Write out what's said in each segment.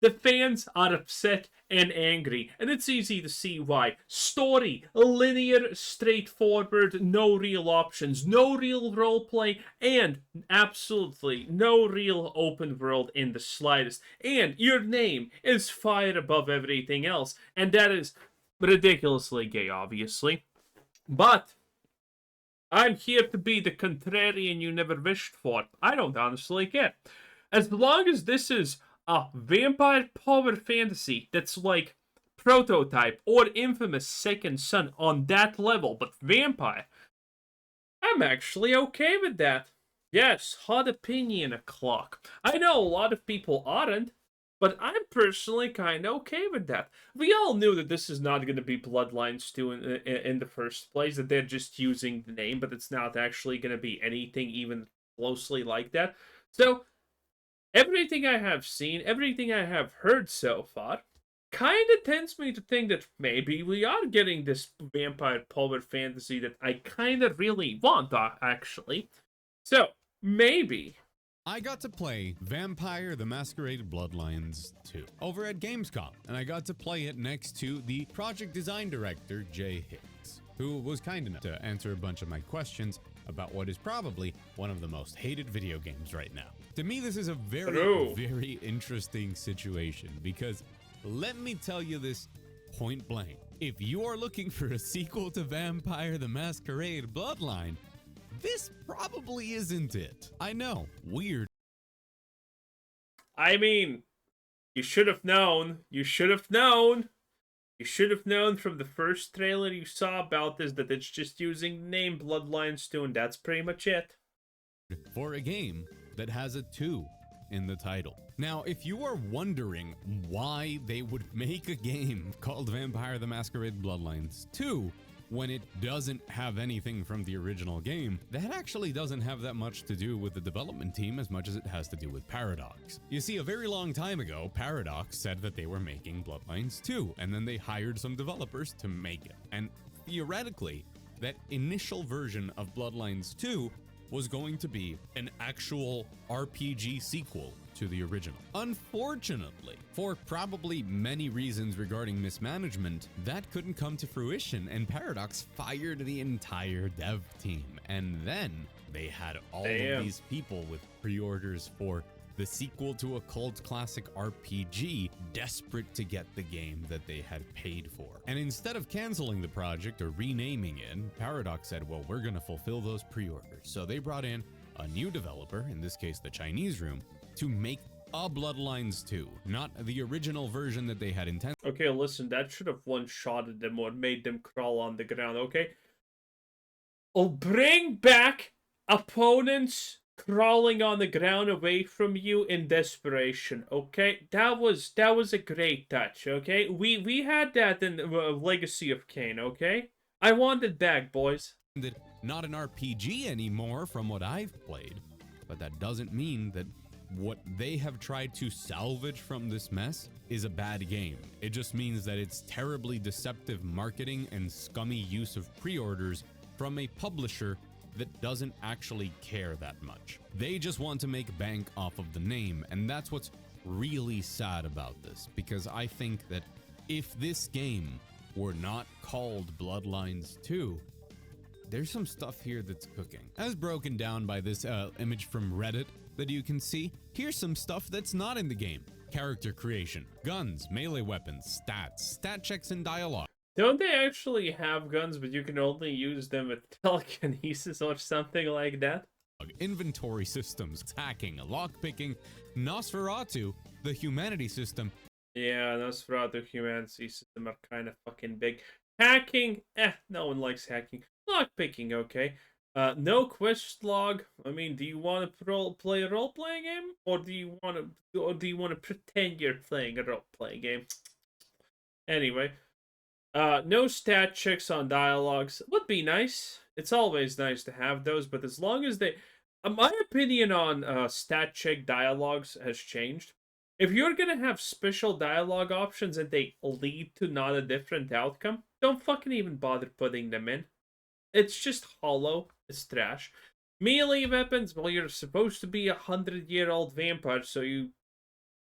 The fans are upset and angry, and it's easy to see why. Story, linear, straightforward, no real options, no real roleplay, and absolutely no real open world in the slightest. And your name is fire above everything else, and that is ridiculously gay, obviously. But I'm here to be the contrarian you never wished for. I don't honestly care. As long as this is a vampire power fantasy that's like Prototype or Infamous Second Son on that level, but vampire, I'm actually okay with that. Yes, hot opinion o'clock. I know a lot of people aren't, but I'm personally kind of okay with that. We all knew that this is not going to be Bloodlines 2 in the first place, that they're just using the name, but it's not actually going to be anything even closely like that. So, everything I have seen, everything I have heard so far, kind of tends me to think that maybe we are getting this vampire power fantasy that I kind of really want, actually. So, maybe. I got to play Vampire the Masquerade Bloodlines 2 over at Gamescom, and I got to play it next to the project design director, Jay Hicks, who was kind enough to answer a bunch of my questions about what is probably one of the most hated video games right now. To me, this is a very interesting situation because let me tell you this point blank. If you are looking for a sequel to Vampire the Masquerade Bloodline, this probably isn't it. I know, weird. I mean, you should have known. You should have known. You should have known from the first trailer you saw about this that it's just using the name Bloodlines 2, and that's pretty much it. For a game that has a 2 in the title. Now, if you are wondering why they would make a game called Vampire the Masquerade Bloodlines 2, when it doesn't have anything from the original game, that actually doesn't have that much to do with the development team as much as it has to do with Paradox. You see, a very long time ago, Paradox said that they were making Bloodlines 2, and then they hired some developers to make it. And theoretically, that initial version of Bloodlines 2 was going to be an actual RPG sequel to the original. Unfortunately, for probably many reasons regarding mismanagement, that couldn't come to fruition, and Paradox fired the entire dev team. And then they had all of these people with pre-orders for the sequel to a cult classic RPG, desperate to get the game that they had paid for. And instead of canceling the project or renaming it, Paradox said, well, we're gonna fulfill those pre-orders. So they brought in a new developer, in this case the Chinese room, to make a Bloodlines 2, not the original version that they had intended. Okay, listen, that should have one-shotted them or made them crawl on the ground, okay? I'll bring back opponents crawling on the ground away from you in desperation, okay? That was a great touch, okay? We had that in Legacy of Kain, okay? I want it back, boys. Not an RPG anymore from what I've played, but that doesn't mean that what they have tried to salvage from this mess is a bad game. It just means that it's terribly deceptive marketing and scummy use of pre-orders from a publisher that doesn't actually care that much. They just want to make bank off of the name, and that's what's really sad about this, because I think that if this game were not called Bloodlines 2, there's some stuff here that's cooking. As broken down by this image from Reddit that you can see, here's some stuff that's not in the game. Character creation, guns, melee weapons, stats, stat checks, and dialogue. Don't they actually have guns, but you can only use them with telekinesis or something like that? Inventory systems, hacking, lockpicking, Nosferatu, the humanity system. Yeah, Nosferatu humanity system are kind of fucking big. Hacking, no one likes hacking. Lockpicking, okay. No quest log. I mean, do you want to play a role-playing game, or do you want to pretend you're playing a role-playing game? Anyway, no stat checks on dialogues would be nice. It's always nice to have those, but as long as they, my opinion on stat check dialogues has changed. If you're gonna have special dialogue options and they lead to not a different outcome, don't fucking even bother putting them in. It's just hollow. It's trash. Melee weapons, well, you're supposed to be 100-year-old vampire, so you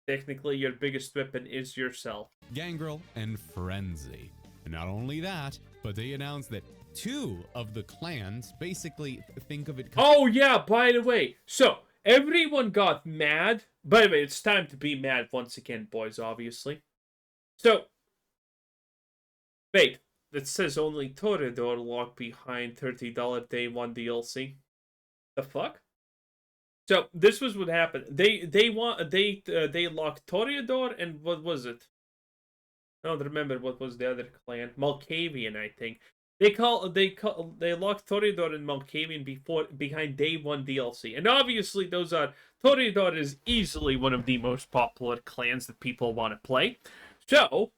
Technically, your biggest weapon is yourself. Gangrel and Frenzy. And not only that, but they announced that 2 of the clans, basically think of it. Oh yeah, by the way, so everyone got mad. By the way, it's time to be mad once again, boys, obviously. So, wait, it says only Toreador locked behind $30 day 1 DLC. The fuck? So this was what happened. They locked Toreador and what was it? I don't remember what was the other clan. Malkavian, I think. They locked Toreador and Malkavian behind day 1 DLC. And obviously Toreador is easily one of the most popular clans that people want to play. So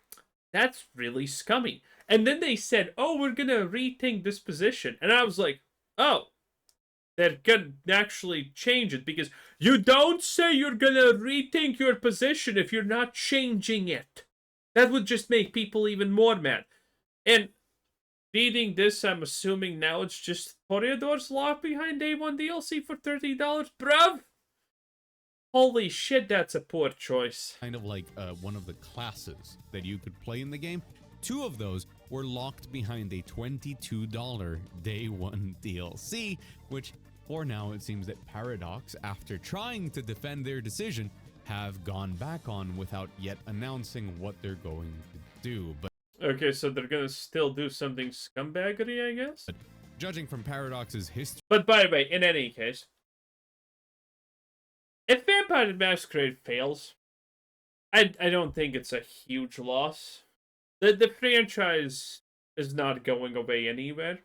that's really scummy. And then they said, "Oh, we're going to rethink this position." And I was like, "Oh, they're gonna actually change it, because you don't say you're gonna rethink your position if you're not changing it. That would just make people even more mad." And reading this, I'm assuming now it's just Toreador's locked behind day 1 DLC for $30, bruv. Holy shit, that's a poor choice. Kind of like one of the classes that you could play in the game. 2 of those were locked behind a $22 day 1 DLC, which for now it seems that Paradox, after trying to defend their decision, have gone back on without yet announcing what they're going to do. But okay, so they're gonna still do something scumbaggery, I guess? But judging from Paradox's history... But by the way, in any case, if Vampire the Masquerade fails, I don't think it's a huge loss. The franchise is not going away anywhere.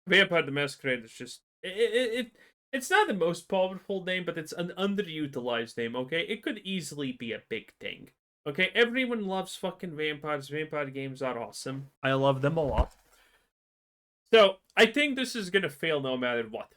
Vampire the Masquerade is just... It's not the most powerful name, but it's an underutilized name, okay? It could easily be a big thing. Okay, everyone loves fucking vampires. Vampire games are awesome. I love them a lot. So, I think this is gonna fail no matter what.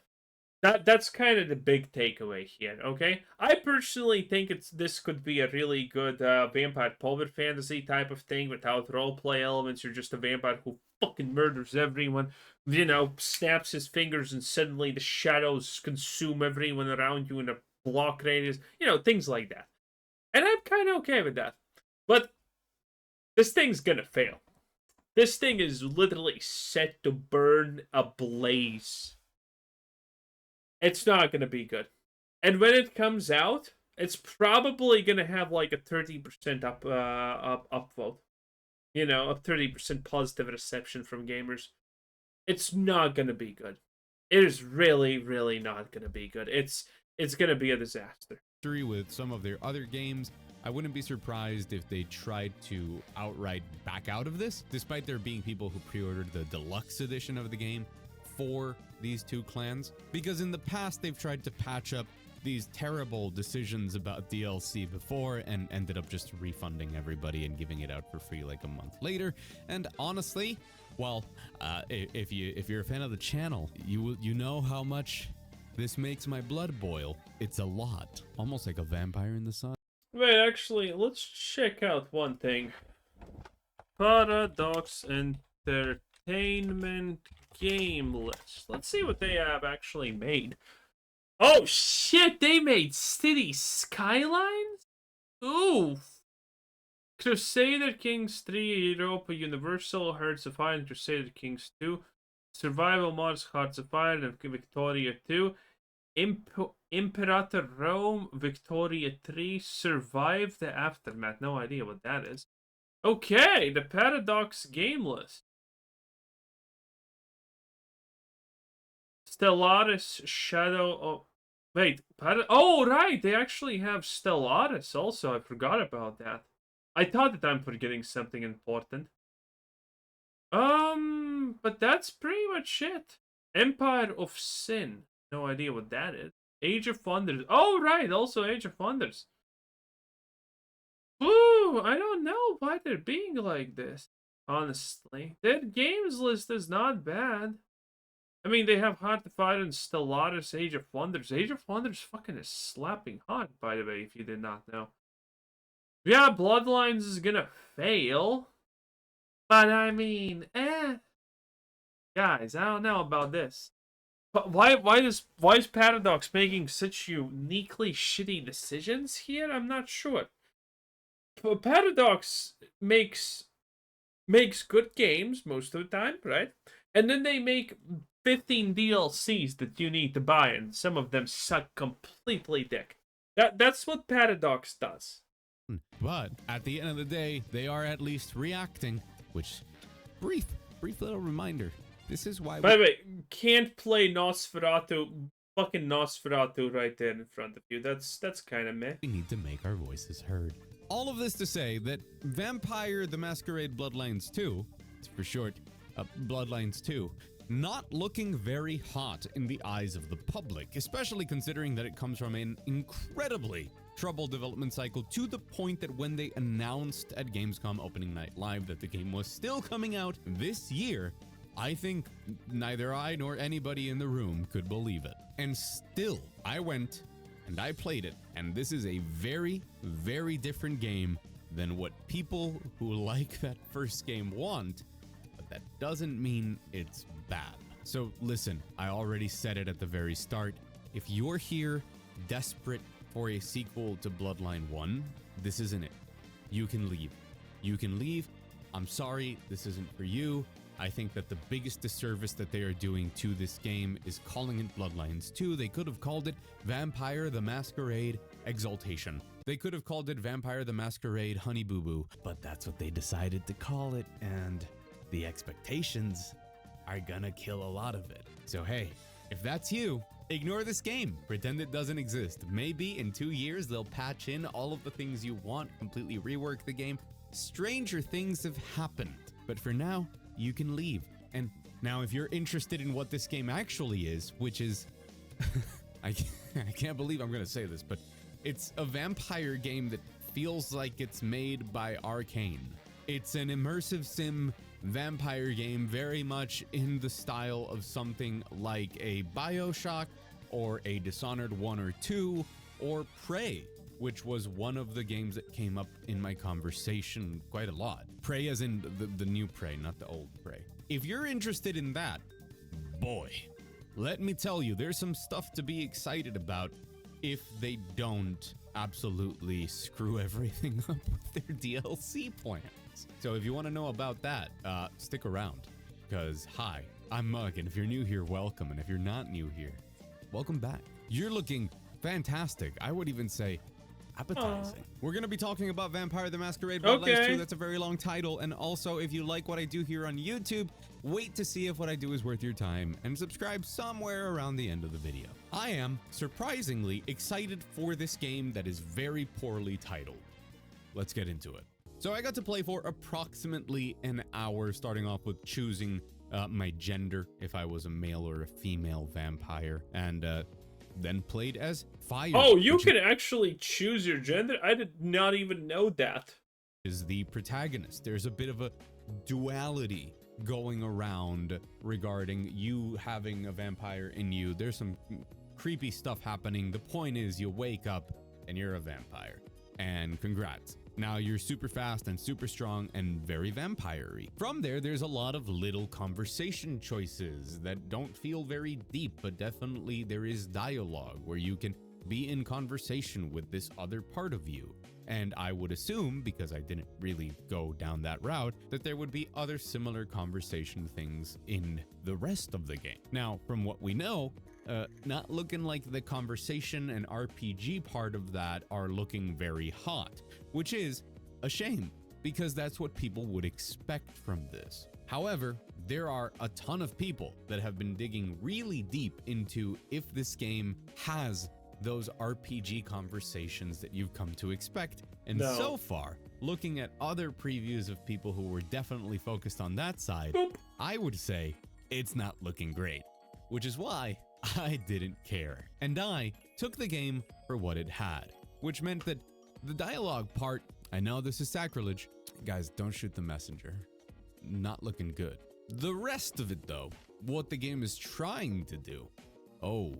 That's kind of the big takeaway here, okay? I personally think this could be a really good vampire power fantasy type of thing without roleplay elements. You're just a vampire who fucking murders everyone, you know, snaps his fingers and suddenly the shadows consume everyone around you in a block radius, you know, things like that. And I'm kind of okay with that. But this thing's gonna fail. This thing is literally set to burn ablaze. It's not going to be good. And when it comes out, it's probably going to have like a 30% upvote. You know, a 30% positive reception from gamers. It's not going to be good. It is really, really not going to be good. It's going to be a disaster. With some of their other games, I wouldn't be surprised if they tried to outright back out of this, despite there being people who pre-ordered the deluxe edition of the game for these 2 clans, because in the past they've tried to patch up these terrible decisions about DLC before and ended up just refunding everybody and giving it out for free like a month later. And honestly, well, if you're a fan of the channel, you know how much this makes my blood boil. It's a lot, almost like a vampire in the sun. Wait, actually, let's check out one thing. Paradox Entertainment game list. Let's see what they have actually made. Oh shit, they made City Skylines? Ooh. Crusader Kings 3, Europa Universal, Hearts of Fire, and Crusader Kings 2, Survival Mars, Hearts of Fire, and Victoria 2, Imperator Rome, Victoria 3, Survive the Aftermath. No idea what that is. Okay, the Paradox game list. Stellaris Shadow of... Wait, oh, right! They actually have Stellaris also. I forgot about that. I thought that I'm forgetting something important. But that's pretty much it. Empire of Sin. No idea what that is. Age of Wonders. Oh, right! Also Age of Wonders. Ooh, I don't know why they're being like this, honestly. Their games list is not bad. I mean, they have Heart of Fire and Stellaris, Age of Wonders. Age of Wonders fucking is slapping hard, by the way, if you did not know. Yeah, Bloodlines is gonna fail. But I mean, Guys, I don't know about this. But why is Paradox making such uniquely shitty decisions here? I'm not sure. But Paradox makes good games most of the time, right? And then they make 15 DLCs that you need to buy, and some of them suck completely dick. That's what Paradox does. But at the end of the day, they are at least reacting, which brief little reminder. This is why By the way, can't play Nosferatu, fucking Nosferatu right there in front of you. That's kind of meh. we need to make our voices heard. All of this to say that Vampire the Masquerade Bloodlines 2, for short, Bloodlines 2, not looking very hot in the eyes of the public, especially considering that it comes from an incredibly troubled development cycle, to the point that when they announced at Gamescom opening night live that the game was still coming out this year, I think neither I nor anybody in the room could believe it. And still, I went and I played it, and this is a very, very different game than what people who like that first game want, but that doesn't mean it's bad. So listen, I already said it at the very start. If you're here desperate for a sequel to Bloodline 1, this isn't it. You can leave. You can leave. I'm sorry, this isn't for you. I think that the biggest disservice that they are doing to this game is calling it Bloodlines 2. They could have called it Vampire the Masquerade Exaltation. They could have called it Vampire the Masquerade Honey Boo Boo, but that's what they decided to call it, and the expectations are gonna kill a lot of it. So hey, if that's you, ignore this game. Pretend it doesn't exist. Maybe in 2 years they'll patch in all of the things you want, completely rework the game. Stranger things have happened. But for now, you can leave. And now if you're interested in what this game actually is, which is I can't believe I'm gonna say this, but it's a vampire game that feels like it's made by Arcane. It's an immersive sim vampire game, very much in the style of something like a BioShock or a Dishonored 1 or 2 or Prey, which was one of the games that came up in my conversation quite a lot. Prey as in the new Prey, not the old Prey. If you're interested in that, boy, let me tell you, there's some stuff to be excited about if they don't absolutely screw everything up with their DLC plans. So if you want to know about that, stick around, because hi, I'm Mug, and if you're new here, welcome, and if you're not new here, welcome back. You're looking fantastic. I would even say appetizing. We're going to be talking about Vampire the Masquerade Bloodlines 2. That's a very long title. And also, if you like what I do here on YouTube, wait to see if what I do is worth your time and subscribe somewhere around the end of the video. I am surprisingly excited for this game that is very poorly titled. Let's get into it. So I got to play for approximately an hour, starting off with choosing my gender, if I was a male or a female vampire, and then played as Fire. Oh, you can actually choose your gender? I did not even know that. Is the protagonist. There's a bit of a duality going around regarding you having a vampire in you. There's some creepy stuff happening. The point is you wake up and you're a vampire. And congrats. Now you're super fast and super strong and very vampire-y. From there, there's a lot of little conversation choices that don't feel very deep, but definitely there is dialogue where you can be in conversation with this other part of you. And I would assume, because I didn't really go down that route, that there would be other similar conversation things in the rest of the game. Now, from what we know, not looking like the conversation and RPG part of that are looking very hot, which is a shame because that's what people would expect from this. However, there are a ton of people that have been digging really deep into if this game has those RPG conversations that you've come to expect. And so far, looking at other previews of people who were definitely focused on that side, I would say it's not looking great, which is why I didn't care. And I took the game for what it had, which meant that the dialogue part, I know this is sacrilege. Guys, don't shoot the messenger. Not looking good. The rest of it though, what the game is trying to do, oh,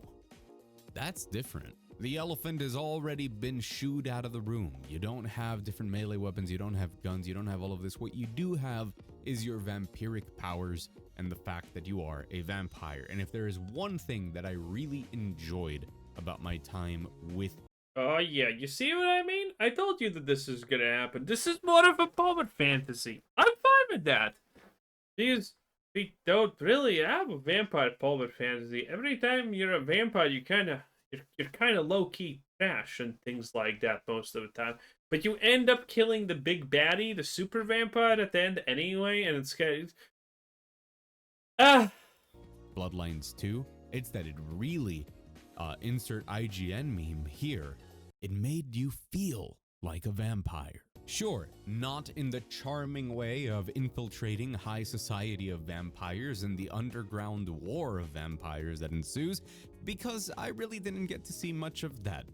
that's different. The elephant has already been shooed out of the room. You don't have different melee weapons, you don't have guns, you don't have all of this. What you do have is your vampiric powers and the fact that you are a vampire. And if there is one thing that I really enjoyed about my time with... Oh yeah, you see what I mean? I told you that this is gonna happen. This is more of a poet fantasy. I'm fine with that. Because we don't really have a vampire poet fantasy. Every time you're a vampire, you're kind of low key trash and things like that most of the time. But you end up killing the big baddie, the super vampire, at the end anyway, and it's kind of Bloodlines 2, it's that it really, insert IGN meme here, it made you feel like a vampire. Sure, not in the charming way of infiltrating high society of vampires and the underground war of vampires that ensues, because I really didn't get to see much of that.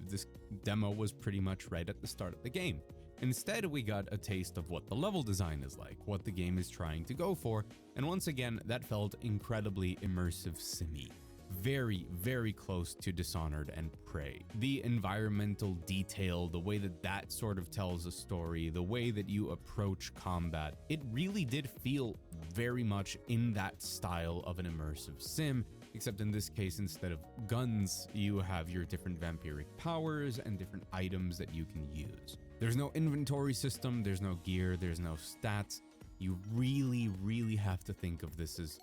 This demo was pretty much right at the start of the game. Instead, we got a taste of what the level design is like, what the game is trying to go for, and once again, that felt incredibly immersive simmy. Very, very close to Dishonored and Prey. The environmental detail, the way that that sort of tells a story, the way that you approach combat, it really did feel very much in that style of an immersive sim, except in this case, instead of guns, you have your different vampiric powers and different items that you can use. There's no inventory system, there's no gear, there's no stats. You really, really have to think of this as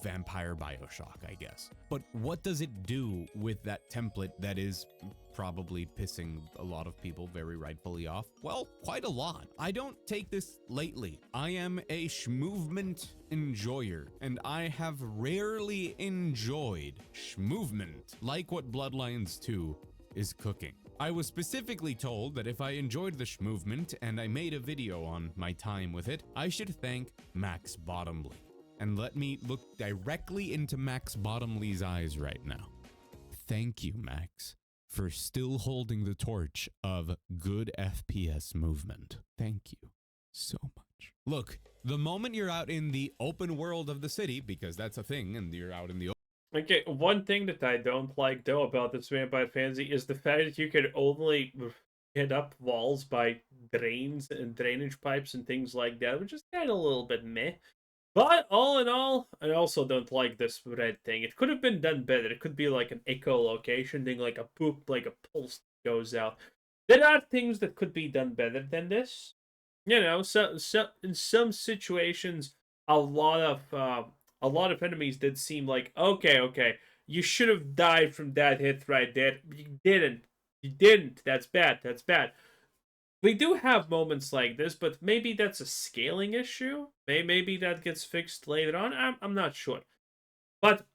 vampire Bioshock, I guess. But what does it do with that template that is probably pissing a lot of people very rightfully off? Well, quite a lot. I don't take this lightly. I am a schmovement enjoyer, and I have rarely enjoyed schmovement like what Bloodlines 2 is cooking. I was specifically told that if I enjoyed the schmovement and I made a video on my time with it, I should thank Max Bottomley. And let me look directly into Max Bottomley's eyes right now. Thank you, Max, for still holding the torch of good FPS movement. Thank you so much. Look, the moment you're out in the open world of the city, because that's a thing, and you're out in the Okay, one thing that I don't like, though, about this vampire fantasy is the fact that you can only hit up walls by drains and drainage pipes and things like that, which is kind of a little bit meh. But all in all, I also don't like this red thing. It could have been done better. It could be like an echolocation thing, like a poop, like a pulse goes out. There are things that could be done better than this. You know, so in some situations, a lot of enemies did seem like, okay, you should have died from that hit right there. You didn't. That's bad. We do have moments like this, but maybe that's a scaling issue. Maybe that gets fixed later on. I'm not sure. But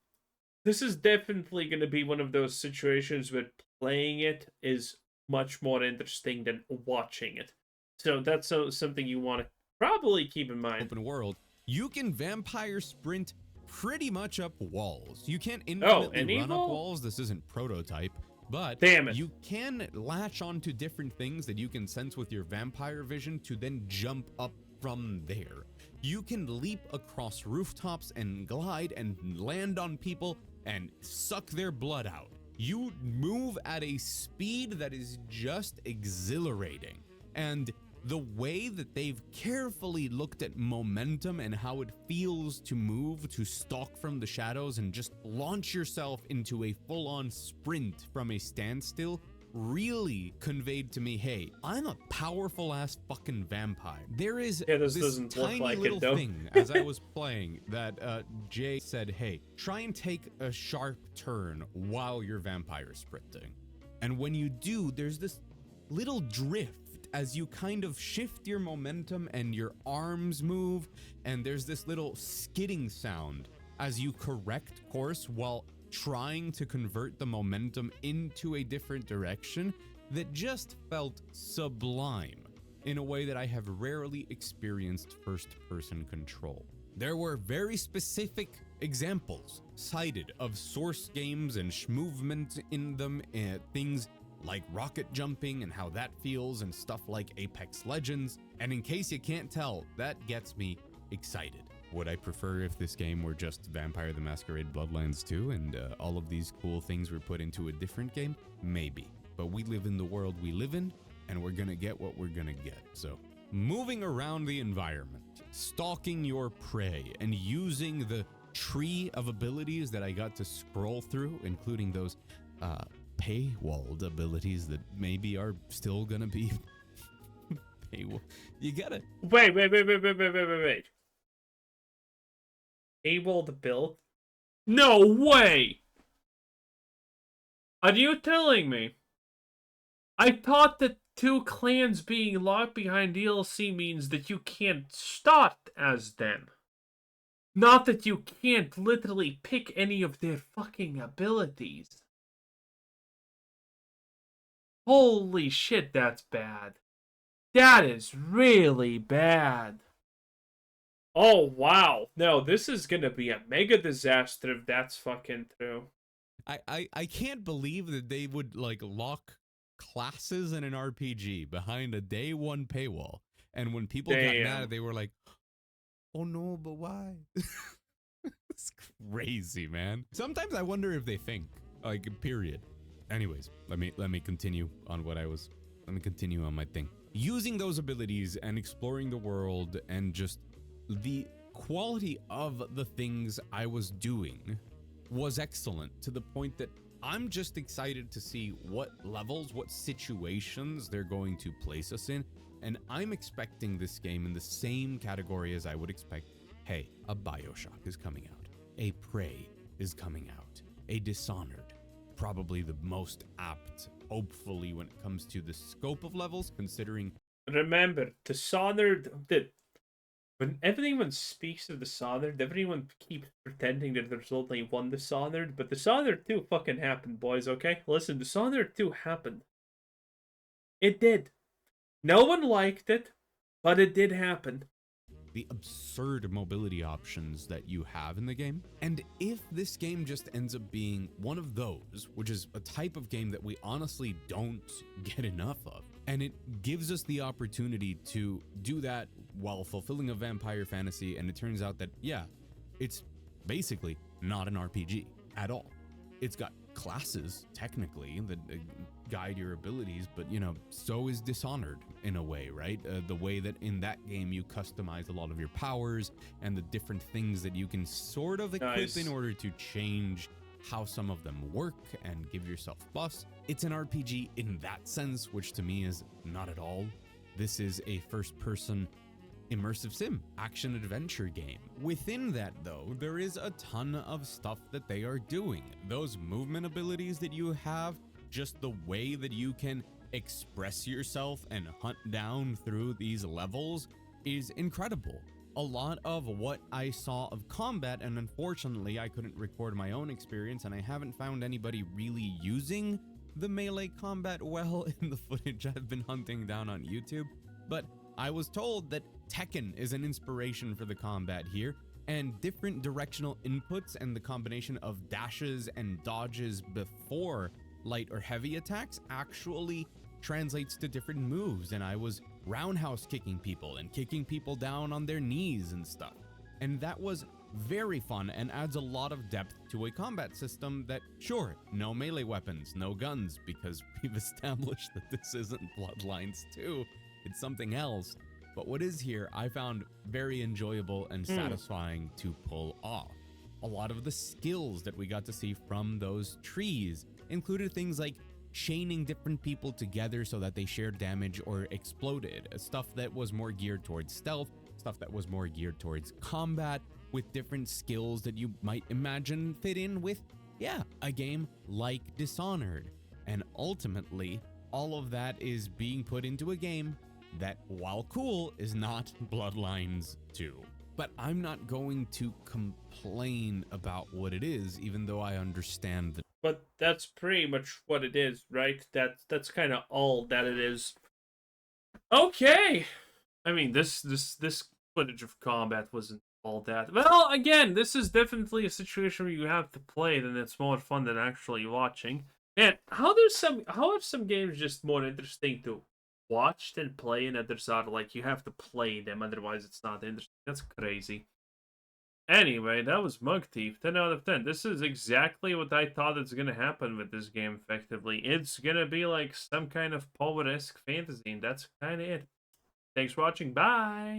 this is definitely going to be one of those situations where playing it is much more interesting than watching it. So that's something you want to probably keep in mind. Open world. You can vampire sprint pretty much up walls. You can't infinitely run up walls. This isn't Prototype, but you can latch onto different things that you can sense with your vampire vision to then jump up from there. You can leap across rooftops and glide and land on people and suck their blood out. You move at a speed that is just exhilarating. And the way that they've carefully looked at momentum and how it feels to move, to stalk from the shadows and just launch yourself into a full-on sprint from a standstill really conveyed to me, hey, I'm a powerful ass fucking vampire. There is this tiny little thing as I was playing that Jay said, hey, try and take a sharp turn while you're vampire sprinting. And when you do, there's this little drift as you kind of shift your momentum and your arms move, and there's this little skidding sound as you correct course while trying to convert the momentum into a different direction that just felt sublime in a way that I have rarely experienced first-person control. There were very specific examples cited of source games and schmovement in them, things like rocket jumping and how that feels and stuff like Apex Legends. And in case you can't tell, that gets me excited. Would I prefer if this game were just Vampire the Masquerade Bloodlines 2 and all of these cool things were put into a different game? Maybe. But we live in the world we live in, and we're gonna get what we're gonna get. So, moving around the environment, stalking your prey, and using the tree of abilities that I got to scroll through, including those paywalled abilities that maybe are still gonna be paywall. You gotta Wait. Able to build? No way! Are you telling me? I thought that 2 clans being locked behind DLC means that you can't start as them. Not that you can't literally pick any of their fucking abilities. Holy shit, that's bad. That is really bad. Oh, wow. No, this is gonna be a mega disaster if that's fucking true. I can't believe that they would like lock classes in an RPG behind a day one paywall. And when people got mad, they were like, oh no, but why? It's crazy, man. Sometimes I wonder if they think, like, period. Anyways, let me continue on what I was, let me continue on my thing. Using those abilities and exploring the world and just the quality of the things I was doing was excellent, to the point that I'm just excited to see what levels, what situations they're going to place us in. And I'm expecting this game in the same category as I would expect, hey, a BioShock is coming out, a Prey is coming out, a Dishonored, probably the most apt, hopefully, when it comes to the scope of levels, considering... Remember, Dishonored, when everyone speaks of Dishonored, everyone keeps pretending that there's only one Dishonored, but Dishonored 2 fucking happened, boys, okay? Listen, Dishonored 2 happened. It did. No one liked it, but it did happen. The absurd mobility options that you have in the game. And if this game just ends up being one of those, which is a type of game that we honestly don't get enough of, and it gives us the opportunity to do that while fulfilling a vampire fantasy, and it turns out that, yeah, it's basically not an RPG at all. It's got classes, technically, that guide your abilities, but, you know, so is Dishonored in a way, right? The way that in that game you customize a lot of your powers and the different things that you can sort of equip in order to change how some of them work and give yourself buffs. It's an RPG in that sense, which to me is not at all. This is a first-person immersive sim, action-adventure game. Within that, though, there is a ton of stuff that they are doing. Those movement abilities that you have, just the way that you can express yourself and hunt down through these levels is incredible. A lot of what I saw of combat, and unfortunately I couldn't record my own experience, and I haven't found anybody really using the melee combat well in the footage I've been hunting down on YouTube, but I was told that Tekken is an inspiration for the combat here, and different directional inputs and the combination of dashes and dodges before light or heavy attacks actually translates to different moves. And I was roundhouse kicking people and kicking people down on their knees and stuff. And that was very fun and adds a lot of depth to a combat system that, sure, no melee weapons, no guns, because we've established that this isn't Bloodlines 2, it's something else. But what is here, I found very enjoyable and satisfying to pull off. A lot of the skills that we got to see from those trees included things like chaining different people together so that they shared damage or exploded, stuff that was more geared towards stealth, stuff that was more geared towards combat, with different skills that you might imagine fit in with, yeah, a game like Dishonored. And ultimately, all of that is being put into a game that, while cool, is not Bloodlines 2. But I'm not going to complain about what it is, even though I understand that. But that's pretty much what it is, right? That's kind of all that it is. Okay. I mean, this footage of combat wasn't all that. Well, again, this is definitely a situation where you have to play, then it's more fun than actually watching. Man, how are some games just more interesting to watch than play, and others are like you have to play them, otherwise it's not interesting? That's crazy. Anyway, that was Mug Thief, 10 out of 10. This is exactly what I thought is going to happen with this game, effectively. It's going to be like some kind of poet-esque fantasy, and that's kind of it. Thanks for watching. Bye!